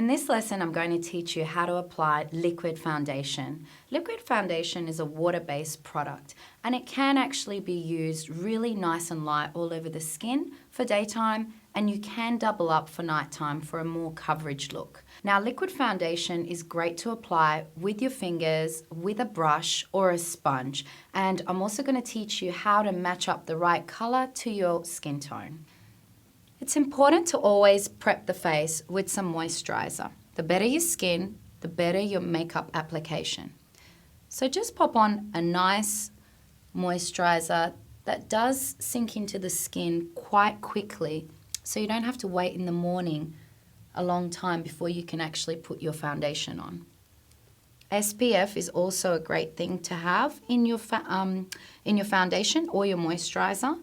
In this lesson, I'm going to teach you how to apply liquid foundation. Liquid foundation is a water-based product, and it can actually be used really nice and light all over the skin for daytime, and you can double up for nighttime for a more coverage look. Now, liquid foundation is great to apply with your fingers, with a brush or a sponge, and I'm also going to teach you how to match up the right color to your skin tone. It's important to always prep the face with some moisturizer. The better your skin, the better your makeup application. So just pop on a nice moisturizer that does sink into the skin quite quickly, so you don't have to wait in the morning a long time before you can actually put your foundation on. SPF is also a great thing to have in your foundation or your moisturizer,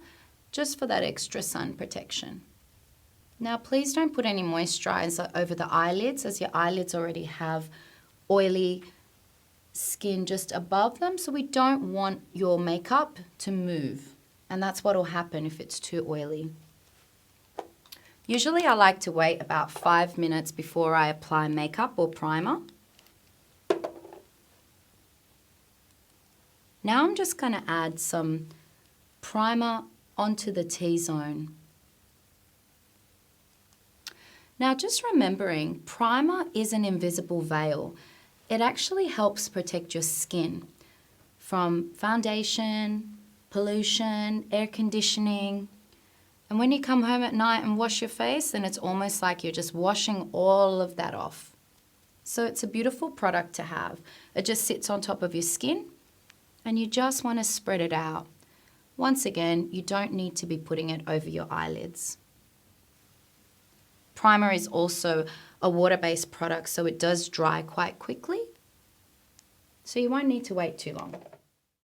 just for that extra sun protection. Now, please don't put any moisturizer over the eyelids, as your eyelids already have oily skin just above them, so we don't want your makeup to move, and that's what will happen if it's too oily. Usually I like to wait about 5 minutes before I apply makeup or primer. Now I'm just going to add some primer onto the T-zone. Now, just remembering, primer is an invisible veil. It actually helps protect your skin from foundation, pollution, air conditioning. And when you come home at night and wash your face, then it's almost like you're just washing all of that off. So it's a beautiful product to have. It just sits on top of your skin, and you just want to spread it out. Once again, you don't need to be putting it over your eyelids. Primer is also a water-based product, so it does dry quite quickly, so you won't need to wait too long.